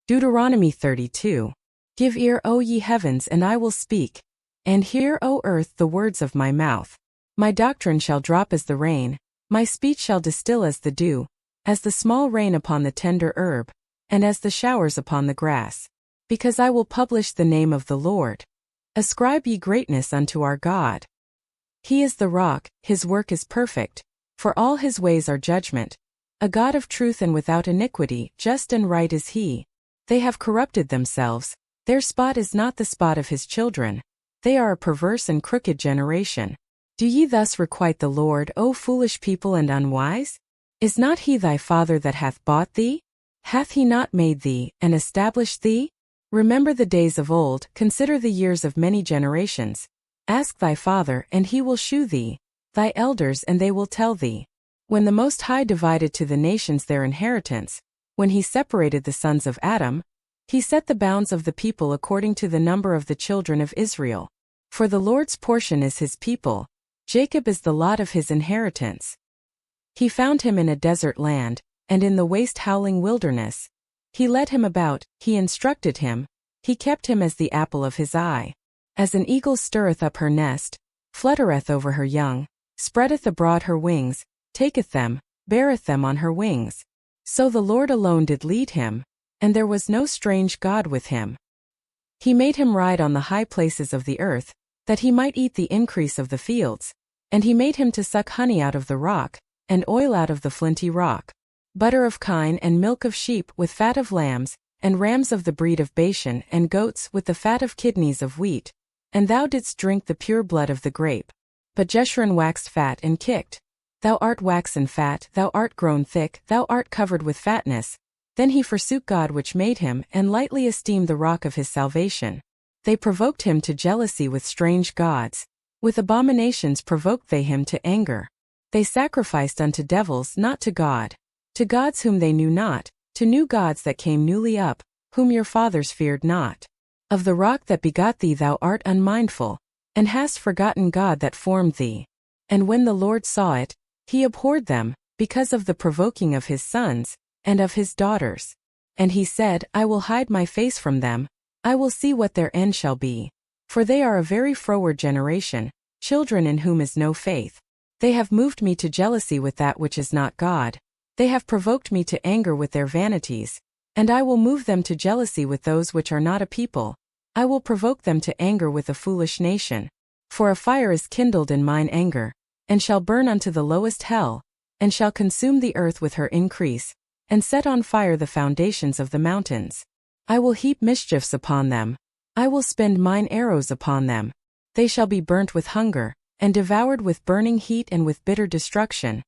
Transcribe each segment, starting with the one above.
Deuteronomy 32. Give ear, O ye heavens, and I will speak, and hear, O earth, the words of my mouth. My doctrine shall drop as the rain, my speech shall distill as the dew, as the small rain upon the tender herb, and as the showers upon the grass. Because I will publish the name of the Lord. Ascribe ye greatness unto our God. He is the rock, his work is perfect, for all his ways are judgment. A God of truth and without iniquity, just and right is he. They have corrupted themselves, their spot is not the spot of his children. They are a perverse and crooked generation. Do ye thus requite the Lord, O foolish people and unwise? Is not he thy father that hath bought thee? Hath he not made thee, and established thee? Remember the days of old, consider the years of many generations. Ask thy father, and he will shew thee, thy elders, and they will tell thee. When the Most High divided to the nations their inheritance, when he separated the sons of Adam, he set the bounds of the people according to the number of the children of Israel. For the Lord's portion is his people, Jacob is the lot of his inheritance. He found him in a desert land, and in the waste howling wilderness. He led him about, he instructed him, he kept him as the apple of his eye. As an eagle stirreth up her nest, fluttereth over her young, spreadeth abroad her wings, taketh them, beareth them on her wings. So the Lord alone did lead him, and there was no strange God with him. He made him ride on the high places of the earth, that he might eat the increase of the fields, and he made him to suck honey out of the rock, and oil out of the flinty rock, butter of kine and milk of sheep with fat of lambs, and rams of the breed of Bashan, and goats with the fat of kidneys of wheat. And thou didst drink the pure blood of the grape. But Jeshurun waxed fat and kicked. Thou art waxen fat, thou art grown thick, thou art covered with fatness. Then he forsook God which made him, and lightly esteemed the rock of his salvation. They provoked him to jealousy with strange gods. With abominations provoked they him to anger. They sacrificed unto devils, not to God. To gods whom they knew not, to new gods that came newly up, whom your fathers feared not. Of the rock that begot thee thou art unmindful, and hast forgotten God that formed thee. And when the Lord saw it, he abhorred them, because of the provoking of his sons, and of his daughters. And he said, I will hide my face from them, I will see what their end shall be. For they are a very froward generation, children in whom is no faith. They have moved me to jealousy with that which is not God. They have provoked me to anger with their vanities. And I will move them to jealousy with those which are not a people. I will provoke them to anger with a foolish nation. For a fire is kindled in mine anger, and shall burn unto the lowest hell, and shall consume the earth with her increase, and set on fire the foundations of the mountains. I will heap mischiefs upon them. I will spend mine arrows upon them. They shall be burnt with hunger, and devoured with burning heat and with bitter destruction.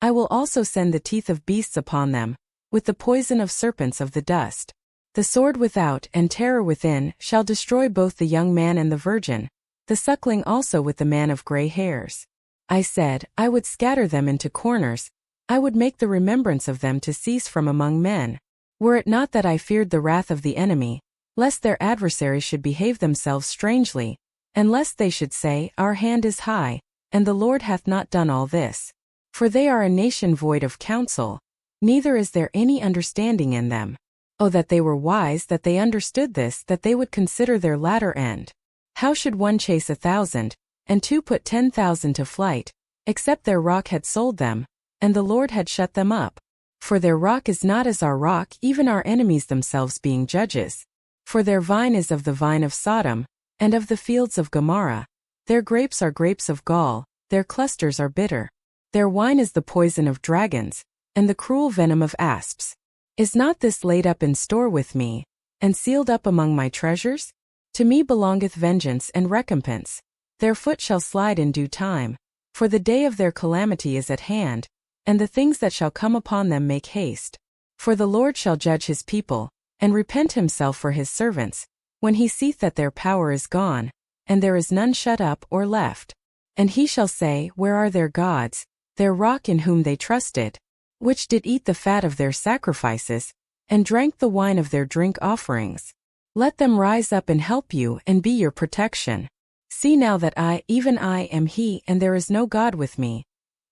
I will also send the teeth of beasts upon them, with the poison of serpents of the dust. The sword without and terror within shall destroy both the young man and the virgin, the suckling also with the man of gray hairs. I said, I would scatter them into corners, I would make the remembrance of them to cease from among men. Were it not that I feared the wrath of the enemy, lest their adversaries should behave themselves strangely, and lest they should say, Our hand is high, and the Lord hath not done all this. For they are a nation void of counsel, neither is there any understanding in them. Oh, that they were wise, that they understood this, that they would consider their latter end. How should one chase 1,000, and two put 10,000 to flight, except their rock had sold them, and the Lord had shut them up? For their rock is not as our rock, even our enemies themselves being judges. For their vine is of the vine of Sodom, and of the fields of Gomorrah. Their grapes are grapes of gall, their clusters are bitter. Their wine is the poison of dragons, and the cruel venom of asps. Is not this laid up in store with me, and sealed up among my treasures? To me belongeth vengeance and recompense. Their foot shall slide in due time, for the day of their calamity is at hand, and the things that shall come upon them make haste. For the Lord shall judge his people, and repent himself for his servants, when he seeth that their power is gone, and there is none shut up or left. And he shall say, Where are their gods, their rock in whom they trusted, which did eat the fat of their sacrifices, and drank the wine of their drink offerings? Let them rise up and help you, and be your protection. See now that I, even I, am he, and there is no God with me.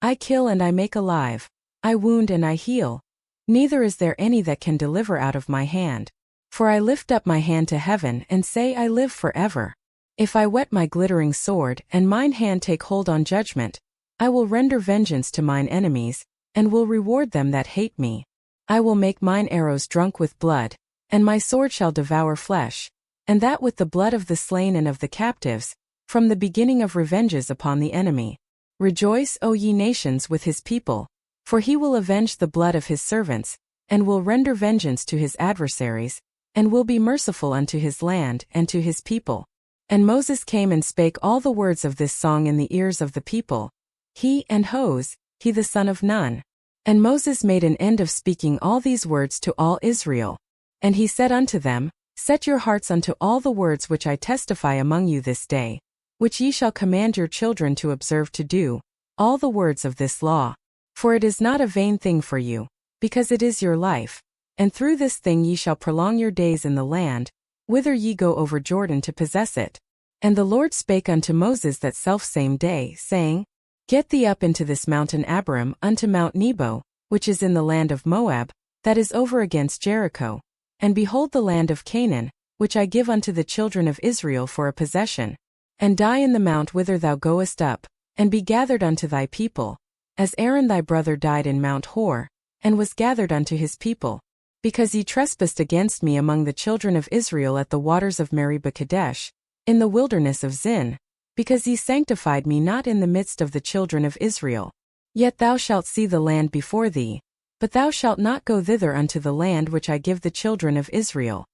I kill and I make alive, I wound and I heal. Neither is there any that can deliver out of my hand. For I lift up my hand to heaven and say I live forever. If I whet my glittering sword and mine hand take hold on judgment, I will render vengeance to mine enemies, and will reward them that hate me. I will make mine arrows drunk with blood, and my sword shall devour flesh, and that with the blood of the slain and of the captives, from the beginning of revenges upon the enemy. Rejoice, O ye nations, with his people, for he will avenge the blood of his servants, and will render vengeance to his adversaries, and will be merciful unto his land and to his people. And Moses came and spake all the words of this song in the ears of the people, he and Hos, he the son of Nun. And Moses made an end of speaking all these words to all Israel. And he said unto them, Set your hearts unto all the words which I testify among you this day, which ye shall command your children to observe to do, all the words of this law. For it is not a vain thing for you, because it is your life, and through this thing ye shall prolong your days in the land, whither ye go over Jordan to possess it. And the Lord spake unto Moses that selfsame day, saying, Get thee up into this mountain Abarim unto Mount Nebo, which is in the land of Moab, that is over against Jericho, and behold the land of Canaan, which I give unto the children of Israel for a possession. And die in the mount whither thou goest up, and be gathered unto thy people, as Aaron thy brother died in Mount Hor, and was gathered unto his people, because ye trespassed against me among the children of Israel at the waters of Meribah Kadesh, in the wilderness of Zin, because ye sanctified me not in the midst of the children of Israel. Yet thou shalt see the land before thee, but thou shalt not go thither unto the land which I give the children of Israel.